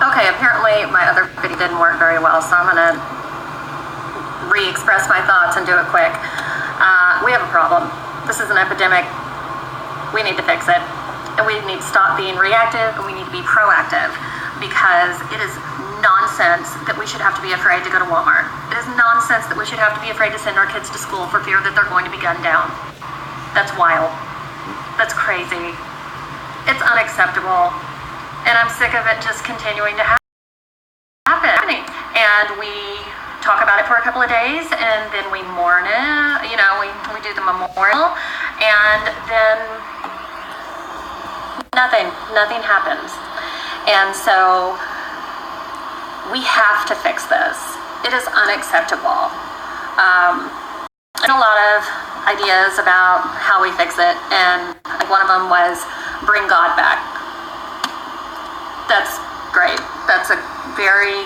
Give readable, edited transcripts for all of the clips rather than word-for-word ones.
Okay, apparently my other video didn't work very well, so I'm gonna re-express my thoughts and do it quick. We have a problem. This is an epidemic. We need to fix it. And we need to stop being reactive, and we need to be proactive, because it is nonsense that we should have to be afraid to go to Walmart. It is nonsense that we should have to be afraid to send our kids to school for fear that they're going to be gunned down. That's wild. That's crazy. It's unacceptable. And I'm sick of it just continuing to happen. And we talk about it for a couple of days, and then we mourn it. You know, we do the memorial, and then nothing happens. And so we have to fix this. It is unacceptable. And a lot of ideas about how we fix it, and one of them was bring God back. That's great. That's a very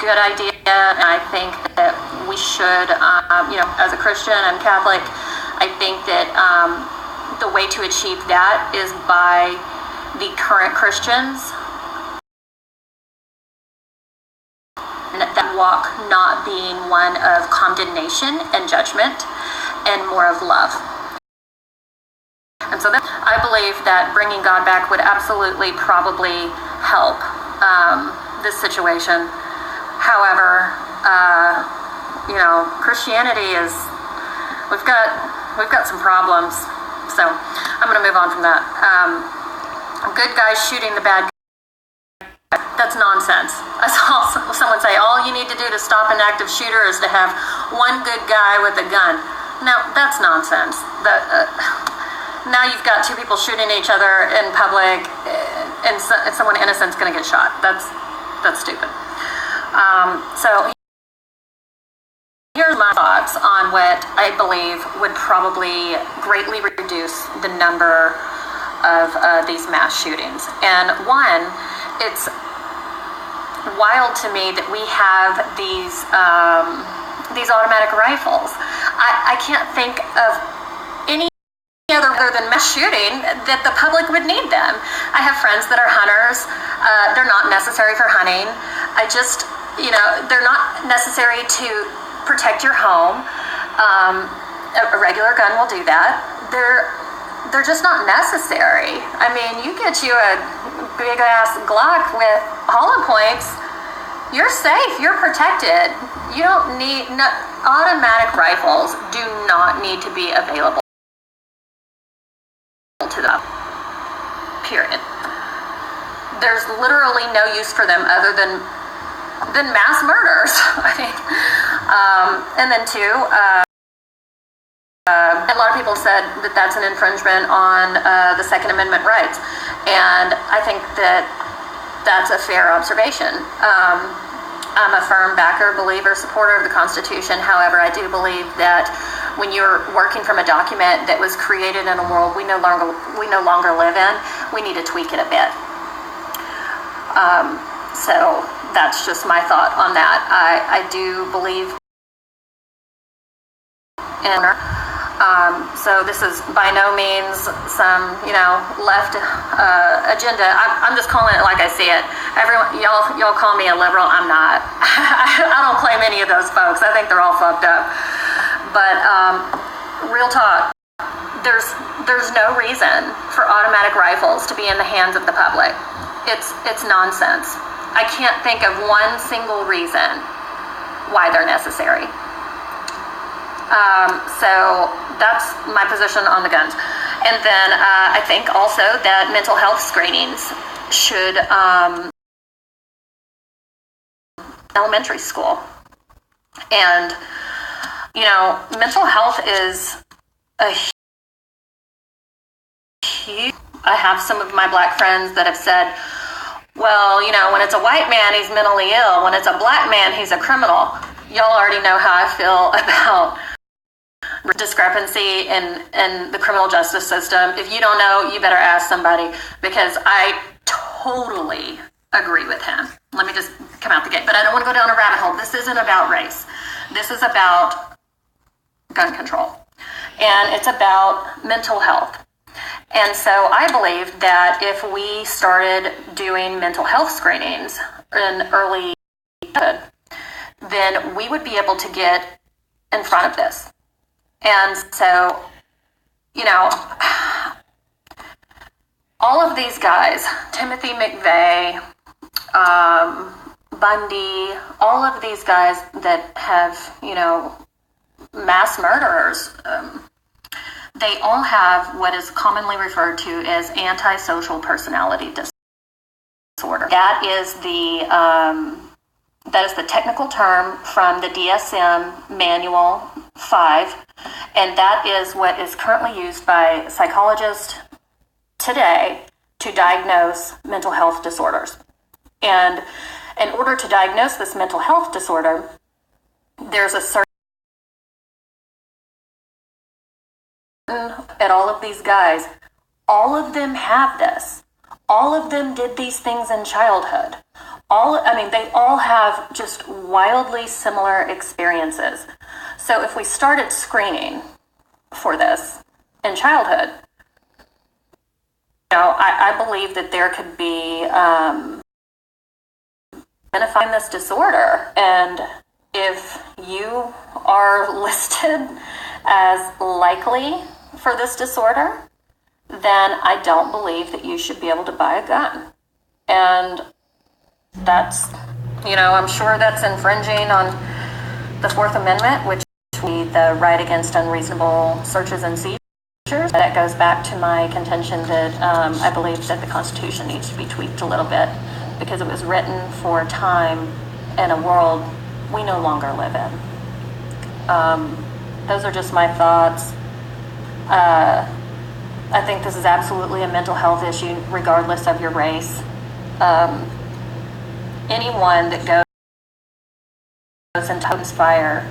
good idea, and I think that we should, as a Christian and Catholic, I think that the way to achieve that is by the current Christians that walk not being one of condemnation and judgment, and more of love. And so I believe that bringing God back would absolutely probably help this situation. However, Christianity is, we've got some problems. So I'm going to move on from that. Good guys shooting the bad guy. That's nonsense. I saw someone say, all you need to do to stop an active shooter is to have one good guy with a gun. Now, that's nonsense. Now you've got two people shooting each other in public, and someone innocent's going to get shot. That's stupid. So here's my thoughts on what I believe would probably greatly reduce the number of these mass shootings. And one, it's wild to me that we have these automatic rifles. I can't think of any other than mass shooting that the public would need them. I have friends that are hunters. They're not necessary for hunting. They're not necessary to protect your home. A regular gun will do that. They're just not necessary. I mean, you get you a big ass Glock with hollow points, you're safe, you're protected. You don't need, automatic rifles do not need to be available to them, period. There's literally no use for them other than mass murders. And then two, a lot of people said that that's an infringement on the Second Amendment rights, and I think that that's a fair observation. I'm a firm backer, believer, supporter of the Constitution. However, I do believe that when you're working from a document that was created in a world we no longer live in, we need to tweak it a bit. So that's just my thought on that. I do believe in so this is by no means some, left agenda. I'm just calling it like I see it. Everyone, y'all call me a liberal. I'm not. I don't claim any of those folks. I think they're all fucked up. But real talk, there's no reason for automatic rifles to be in the hands of the public. It's nonsense. I can't think of one single reason why they're necessary. So that's my position on the guns. And then I think also that mental health screenings should elementary school. And mental health is a huge. I have some of my black friends that have said, well, when it's a white man, he's mentally ill. When it's a black man, he's a criminal. Y'all already know how I feel about discrepancy in the criminal justice system. If you don't know, you better ask somebody, because I totally agree with him. Let me just come out the gate. But I don't want to go down a rabbit hole. This isn't about race. This is about gun control. And it's about mental health. And so I believe that if we started doing mental health screenings in early childhood, then we would be able to get in front of this. And so, you know, all of these guys, Timothy McVeigh, Bundy, all of these guys that have, you know, mass murderers, they all have what is commonly referred to as antisocial personality disorder. That is the technical term from the DSM Manual 5, and that is what is currently used by psychologists today to diagnose mental health disorders. And in order to diagnose this mental health disorder, there's a certain at all of these guys, all of them have this. All of them did these things in childhood. They all have just wildly similar experiences. So if we started screening for this in childhood, you know, I believe that there could be identifying this disorder. And if you are listed as likely for this disorder, then I don't believe that you should be able to buy a gun. And that's, you know, I'm sure that's infringing on the Fourth Amendment, which is the right against unreasonable searches and seizures. That goes back to my contention that I believe that the Constitution needs to be tweaked a little bit because it was written for a time in a world we no longer live in. Those are just my thoughts. I think this is absolutely a mental health issue, regardless of your race. Anyone that goes and opens fire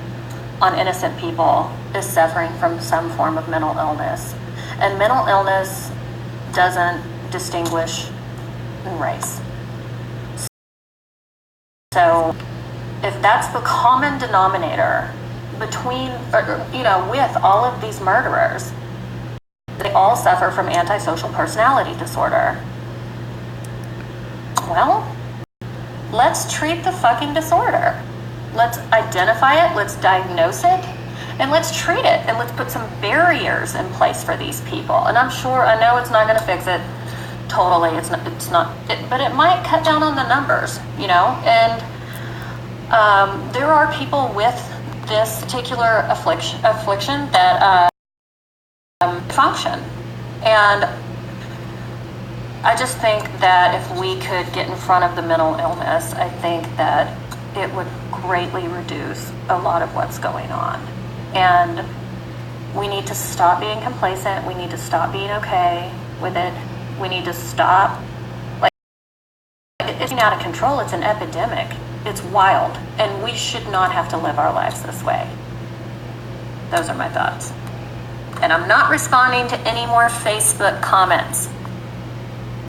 on innocent people is suffering from some form of mental illness. And mental illness doesn't distinguish in race. So if that's the common denominator between, you know, with all of these murderers, they all suffer from antisocial personality disorder. Well, let's treat the fucking disorder. Let's identify it, let's diagnose it, and let's treat it, and let's put some barriers in place for these people. And I know it's not going to fix it totally, but it might cut down on the numbers, you know. And there are people with this particular affliction that function. And I just think that if we could get in front of the mental illness, I think that it would greatly reduce a lot of what's going on. And we need to stop being complacent. We need to stop being okay with it. We need to stop. It's out of control. It's an epidemic. It's wild. And we should not have to live our lives this way. Those are my thoughts. And I'm not responding to any more Facebook comments.